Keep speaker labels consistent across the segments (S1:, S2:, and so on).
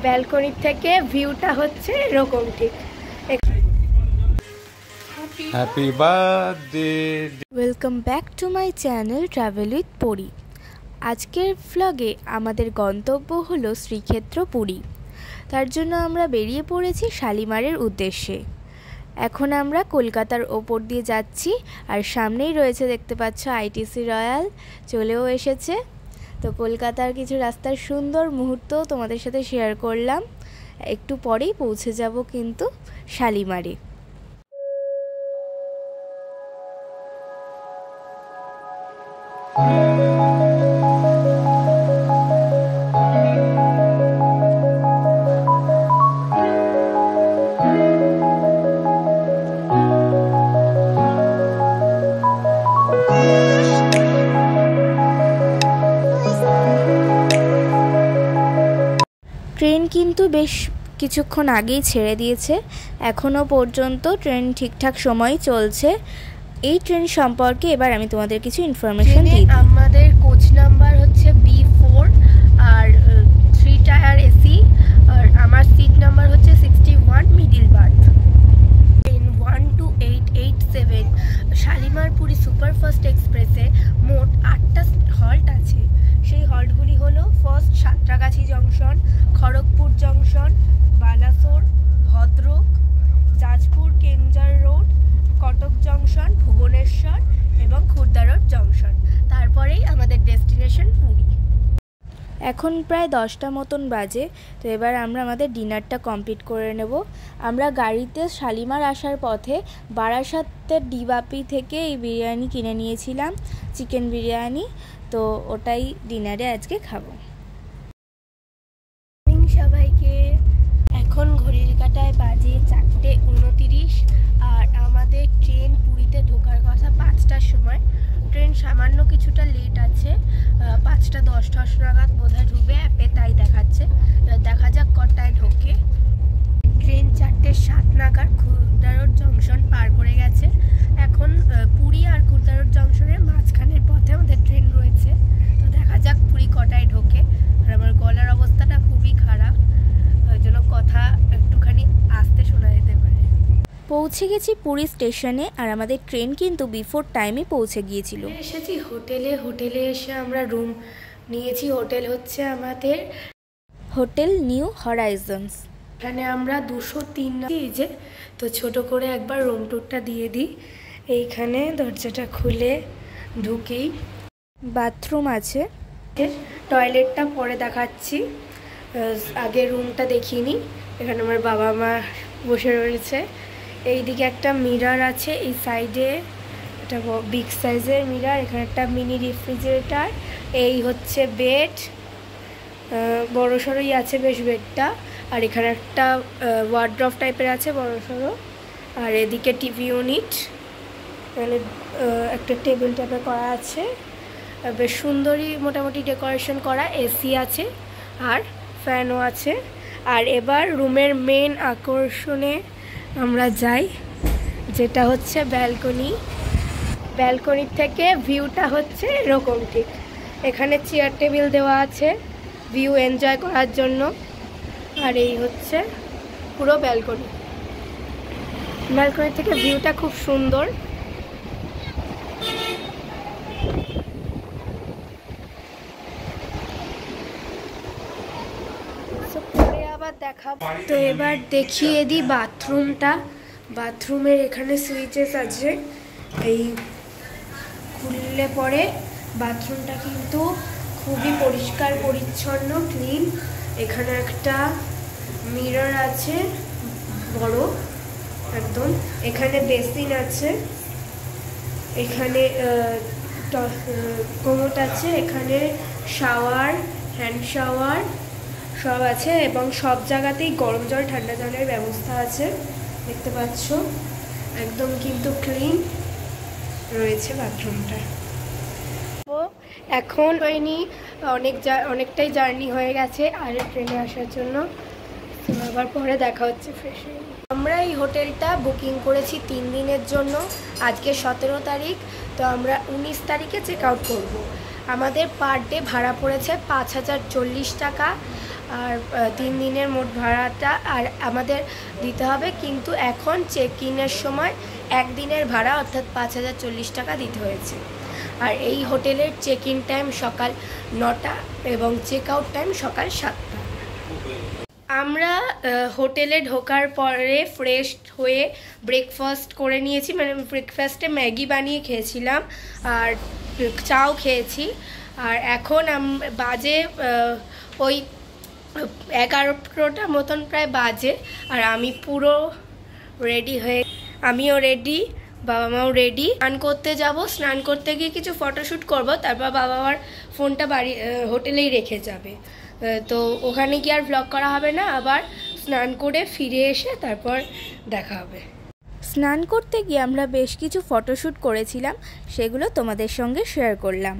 S1: Balcony থেকে ভিউটা হচ্ছে এরকম ঠিক।
S2: Happy birthday.
S1: Welcome back to my channel travel with পরি। আজকের ভ্লগে আমাদের গন্তব্য হলো শ্রীক্ষেত্র পুরী। তার জন্য আমরা বেরিয়ে পড়েছি শালিমারের উদ্দেশ্যে। এখন আমরা কলকাতার ওপর দিয়ে যাচ্ছি, আর সামনেই রয়েছে দেখতে পাচ্ছ আইটিসি রয়্যাল চলেও এসেছে। তো কলকাতার কিছু রাস্তার সুন্দর মুহূর্ত তোমাদের সাথে শেয়ার করলাম। একটু পরেই পৌঁছে যাব কিন্তু শালিমারে। ট্রেন কিন্তু বেশ কিছুক্ষণ আগেই ছেড়ে দিয়েছে, এখনও পর্যন্ত ট্রেন ঠিকঠাক সময় চলছে। এই ট্রেন সম্পর্কে এবার আমি তোমাদের কিছু ইনফরমেশন দিই। আমাদের কোচ নাম্বার হচ্ছে B4 আর 3 টায়ার এসি, আর আমার সিট নাম্বার হচ্ছে 61 middle berth. Train 12887 Shalimar Puri superfast এক্সপ্রেসে মোট 8টা হল্ট আছে। সেই হল্টগুলি হলো first Santragachi junction, Kharagpur junction, Balasore, Bhadrak, Jajpur Keonjhar road, Cuttack junction, Bhubaneswar এবং খুর্দা রোড জংশন। তারপরেই আমাদের ডেস্টিনেশন পুরী। এখন প্রায় 10টা মতন বাজে। তো এবার আমরা আমাদের ডিনারটা কমপ্লিট করে নেব। আমরা গাড়িতে শালিমার আসার পথে বারাসাতের ডিবাপি থেকে এই বিরিয়ানি কিনে নিয়েছিলাম, চিকেন বিরিয়ানি। তো ওটাই ডিনারে আজকে খাবো। সবাইকে এখন ঘড়ির কাঁটায় বাজে 4:29, আর আমাদের ট্রেন পুরীতে ঢোকার কথা 5টার সময়। ট্রেন সামান্য কিছুটা লেট আছে, 5:10 নাগাদ বোধহয় ঢুকবে, অ্যাপে তাই দেখাচ্ছে। দেখা যাক কটায় ঢোকে। ট্রেন 4:07 নাগাদ খুর্দা রোড জংশন পার করে গেছে। এখন পুরী আর খুর্দা রোড জংশনের মাঝখানের পথে আমাদের ট্রেন রয়েছে। তো দেখা যাক পুরী কটায় ঢোকে। আর আমার গলার অবস্থাটা খুবই খারাপ, ওই জন্য কথা একটুখানি আস্তে শোনা যেতে পারে। পৌঁছে গেছি পুরী স্টেশনে, আর আমাদের ট্রেন কিন্তু বিফোর টাইমে পৌঁছে গিয়েছিল। এসেছি হোটেলে এসে আমরা রুম নিয়েছি। হোটেল হচ্ছে আমাদের হোটেল নিউ হরাইজনস। এখানে আমরা 203 যে, তো ছোট করে একবার রুম টুরটা দিয়ে দিই। এইখানে দরজাটা খুলে ঢুকেই বাথরুম আছে, টয়লেটটা পরে দেখাচ্ছি, আগে রুমটা দেখিয়ে নিই। এখানে আমার বাবা মা বসে রয়েছে। এইদিকে একটা মিরর আছে, এই সাইডে একটা বিগ সাইজের মিরর, এখানে একটা মিনি রেফ্রিজারেটর। এই হচ্ছে বেড, বড় সড়োই আছে বেশ বেডটা। আর এখানে একটা ওয়ার্ড্রপ টাইপের আছে বড় সড়ো। আর এদিকে টিভি ইউনিট, এখানে একটা টেবিল টাইপের করা আছে, বেশ সুন্দরই মোটামুটি ডেকোরেশন করা। এসি আছে আর ফ্যানও আছে। আর এবার রুমের মেন আকর্ষণে আমরা যাই, যেটা হচ্ছে ব্যালকনি থেকে ভিউটা হচ্ছে এরকম ঠিক। এখানে চেয়ার টেবিল দেওয়া আছে ভিউ এনজয় করার জন্য। আর এই হচ্ছে পুরো ব্যালকনি থেকে ভিউটা খুব সুন্দর। তো এবার দেখিয়ে দিই বাথরুমটা। বাথরুমের এখানে সুইচেস আছে, এই খুললে পরে বাথরুমটা কিন্তু খুবই পরিষ্কার পরিচ্ছন্ন ক্লিন। এখানে একটা মিরর আছে বড় একদম, এখানে বেসিন আছে, এখানে কোমোট আছে, এখানে শাওয়ার, হ্যান্ড শাওয়ার সব আছে, এবং সব জায়গাতেই গরম জল ঠান্ডা জলের ব্যবস্থা আছে। দেখতে পাচ্ছ একদম কিন্তু ক্লিন রয়েছে বাথরুমটা। এখন হয়নি, অনেকটাই জার্নি হয়ে গেছে আর ট্রেনে আসার জন্য। তো আবার পরে দেখা হচ্ছে ফ্রেশ হয়ে। আমরা এই হোটেলটা বুকিং করেছি 3 দিনের জন্য। আজকে 17 তারিখ, তো আমরা 19 তারিখে চেক আউট করবো। আমাদের পার ডে ভাড়া পড়েছে 5040 টাকা। আর 3 দিনের মোট ভাড়াটা আর আমাদের দিতে হবে, কিন্তু এখন চেক ইনের সময় একদিনের ভাড়া অর্থাৎ 5,040 টাকা দিতে হয়েছে। আর এই হোটেলের চেক ইন টাইম সকাল 9টা এবং চেক আউট টাইম সকাল 7টা। আমরা হোটেলে ঢোকার পরে ফ্রেশ হয়ে ব্রেকফাস্ট করে নিয়েছি, মানে ব্রেকফাস্টে ম্যাগি বানিয়ে খেয়েছিলাম আর চাও খেয়েছি। আর এখন বাজে ওই 11টা মতন প্রায় বাজে, আর আমি পুরো রেডি হয়ে, আমিও রেডি, বাবা মাও রেডি। স্নান করতে যাব, স্নান করতে গিয়ে কিছু ফটোশ্যুট করব, তারপর বাবা আমার ফোনটা হোটেলেই রেখে যাবে, তো ওখানে গিয়ে আর ভ্লগ করা হবে না। আবার স্নান করে ফিরে এসে তারপর দেখা হবে।
S3: স্নান করতে গিয়ে আমরা বেশ কিছু ফটোশ্যুট করেছিলাম, সেগুলো তোমাদের সঙ্গে শেয়ার করলাম।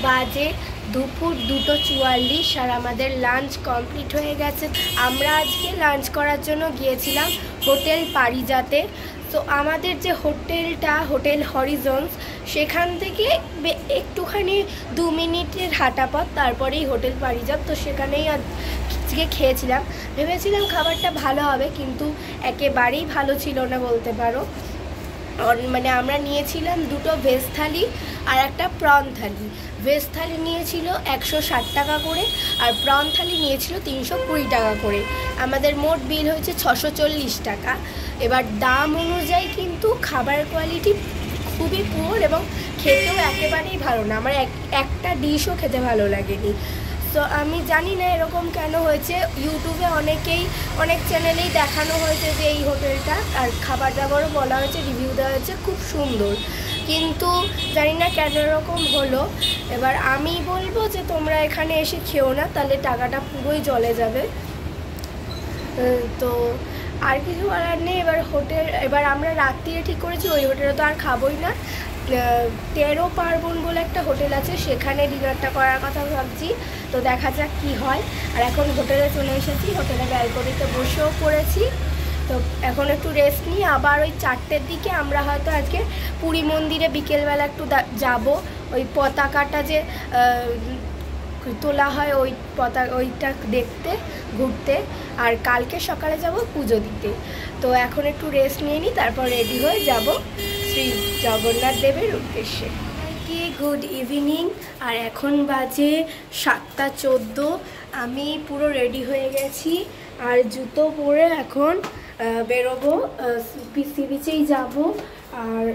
S1: বাজে দুপুর 2:44 আর আমাদের লাঞ্চ কমপ্লিট হয়ে গেছে। আমরা আজকে লাঞ্চ করার জন্য গিয়েছিলাম হোটেল পারিজাতে। তো আমাদের যে হোটেলটা, হোটেল হরিজন্স, সেখান থেকে একটুখানি 2 মিনিটের হাঁটা পথ, তারপরেই হোটেল পারিজাত। তো সেখানেই আজকে খেয়েছিলাম, ভেবেছিলাম খাবারটা ভালো হবে, কিন্তু একেবারেই ভালো ছিল না বলতে পারো। মানে আমরা নিয়েছিলাম 2টো ভেজ থালি আর একটা প্রন থালি। ভেজ থালি নিয়েছিল 160 টাকা করে আর প্রন থালি নিয়েছিল 320 টাকা করে। আমাদের মোট বিল হয়েছে 640 টাকা। এবার দাম অনুযায়ী কিন্তু খাবারের কোয়ালিটি খুবই পুয়ার এবং খেতেও একেবারেই ভালো না। আমার একটা ডিশও খেতে ভালো লাগেনি। তো আমি জানি না এরকম কেন হয়েছে। ইউটিউবে অনেক চ্যানেলেই দেখানো হয়েছে যে এই হোটেলটা, আর খাবার দাবারও বলা হয়েছে, রিভিউ দেওয়া হয়েছে খুব সুন্দর, কিন্তু জানি না কেন এরকম হলো। এবার আমি বলবো যে তোমরা এখানে এসে খেও না, তাহলে টাকাটা পুরোই জলে যাবে। তো আর কিছু বলার নেই। এবার আমরা রাত্রিরে ঠিক করেছি ওই হোটেলে তো আর খাবোই না। 13 পার্বণ বলে একটা হোটেল আছে, সেখানে ডিনারটা করার কথা ভাবছি। তো দেখা যাক কি হয়। আর এখন হোটেলে চলে এসেছি, হোটেলে ব্যালকনিতে বসেও পড়েছি। তো এখন একটু রেস্ট নিয়ে আবার ওই 4টের দিকে আমরা হয়তো আজকে পুরী মন্দিরে বিকেলবেলা একটু যাব, ওই পতাকাটা যে তোলা হয় ওইটা দেখতে, ঘুরতে। আর কালকে সকালে যাব পুজো দিতে। তো এখন একটু রেস্ট নিয়ে নিই, তারপর রেডি হয়ে যাব শ্রী জগন্নাথ দেবের উদ্দেশ্যে। Good evening. আর এখন বাজে 7:14। আমি পুরো রেডি হয়ে গেছি আর জুতো পরে এখন বেরোবো, সি বিচেই যাবো। আর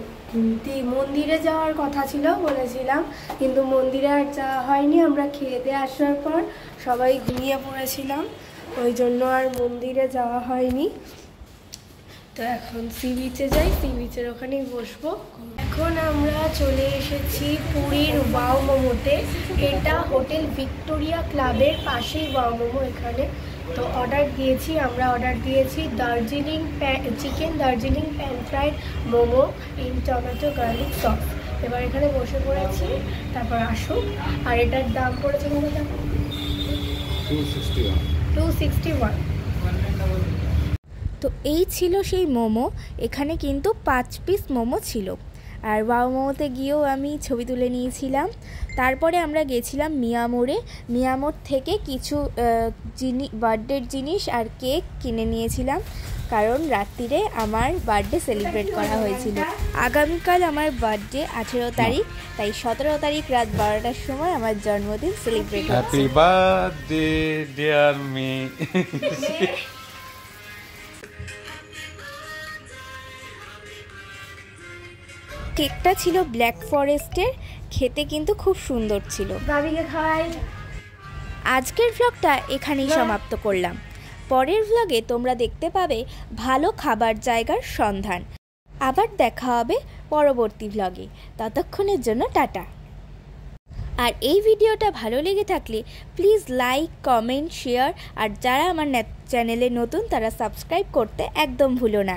S1: মন্দিরে যাওয়ার কথা ছিল বলেছিলাম, কিন্তু মন্দিরে আর যাওয়া হয়নি। আমরা খেয়ে দিয়ে আসার পর সবাই ঘুমিয়ে পড়েছিলাম, ওই জন্য আর মন্দিরে যাওয়া হয়নি। তো এখন সি বিচে যাই, সি বিচের ওখানেই বসবো। এখন আমরা চলে এসেছি পুরীর ওয়াও মোমোতে। এটা হোটেল ভিক্টোরিয়া ক্লাবের পাশেই ওয়াও মোমো এখানে। তো আমরা অর্ডার দিয়েছি chicken Darjeeling pan fried momo in tomato garlic sauce. এবার এখানে বসে পড়েছি, তারপর আসুক। আর এটার দাম পড়েছে কত টাকা? 261।
S3: তো এই ছিল সেই মোমো। এখানে কিন্তু 5 পিস মোমো ছিল। আর ওয়াও মোমোতে গিয়েও আমি ছবি তুলে নিয়েছিলাম। তারপরে আমরা গেছিলাম মিয়ামোড়ে। মিয়ামোড় থেকে কিছু বার্থডের জিনিস আর কেক কিনে নিয়েছিলাম, কারণ রাত্রিরে আমার বার্থডে সেলিব্রেট করা হয়েছিল। আগামীকাল আমার বার্থডে 18 তারিখ, তাই 17 তারিখ রাত 12টার সময় আমার জন্মদিন সেলিব্রেট হচ্ছে।
S2: Happy birthday dear me.
S3: কেকটা ছিল ব্ল্যাক ফরেস্টের, খেতে কিন্তু খুব সুন্দর ছিল।
S1: ভাবিকে খাওয়াই।
S3: আজকের ভ্লগটা এখানেই সমাপ্ত করলাম। পরের ভ্লগে তোমরা দেখতে পাবে ভালো খাবার জায়গার সন্ধান। আবার দেখা হবে পরবর্তী ভ্লগে। ততক্ষণের জন্য টাটা। আর এই ভিডিওটা ভালো লেগে থাকলে প্লিজ লাইক, কমেন্ট, শেয়ার আর যারা আমার চ্যানেলে নতুন তারা সাবস্ক্রাইব করতে একদম ভুলো না।